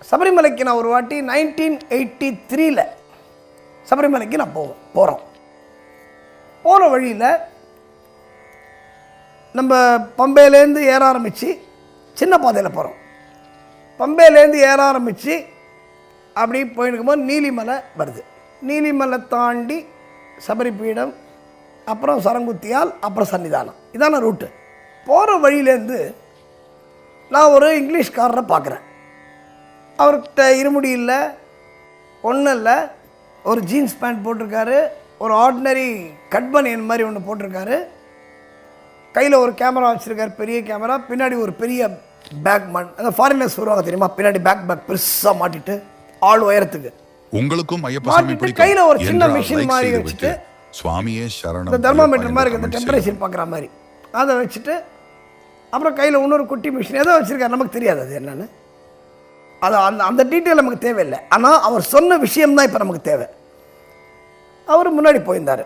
சபரிமலைக்கு நான் ஒரு வாட்டி 1983 சபரிமலைக்கு நான் போகிறோம். போகிற வழியில் நம்ம பம்பையிலேருந்து ஏற ஆரம்பித்து சின்ன பாதையில் போகிறோம். பம்பையிலேருந்து ஏற ஆரம்பித்து அப்படி போயிருக்கும்போது நீலிமலை வருது. நீலிமலை தாண்டி சபரிபீடம், அப்புறம் சரங்குத்தியால், அப்புறம் சன்னிதானம். இதான ரூட்டு. போகிற வழியிலேருந்து நான் ஒரு இங்கிலீஷ்காரரை பார்க்குறேன். அவர்கிட்ட இருமுடி இல்லை, ஒன்றும் இல்லை, ஒரு ஜீன்ஸ் பேண்ட் போட்டிருக்காரு, ஒரு ஆர்டினரி கட் பனியன் மாதிரி ஒன்று போட்டிருக்காரு, கையில் ஒரு கேமரா வச்சுருக்காரு, பெரிய கேமரா, பின்னாடி ஒரு பெரிய பேக் அந்த ஃபாரினர்ஸ் வருவாங்க தெரியுமா, பின்னாடி பேக் பெருசாக மாட்டிட்டு ஆள் உயரத்துக்கு உங்களுக்கும் மாட்டிட்டு கையில் ஒரு சின்ன மிஷின் மாதிரி வச்சுட்டு சுவாமியே சரணம் இந்த தெர்மாமீட்டர் மாதிரி இந்த டெம்பரேச்சர் பார்க்குற மாதிரி அதை வச்சுட்டு, அப்புறம் கையில் இன்னொரு குட்டி மிஷின் ஏதோ வச்சுருக்காரு, நமக்கு தெரியாது அது என்னென்னு. அது அந்த டீட்டெயில் நமக்கு தேவையில்லை. ஆனால் அவர் சொன்ன விஷயம்தான் இப்போ நமக்கு தேவை. அவர் முன்னாடி போயிருந்தார்.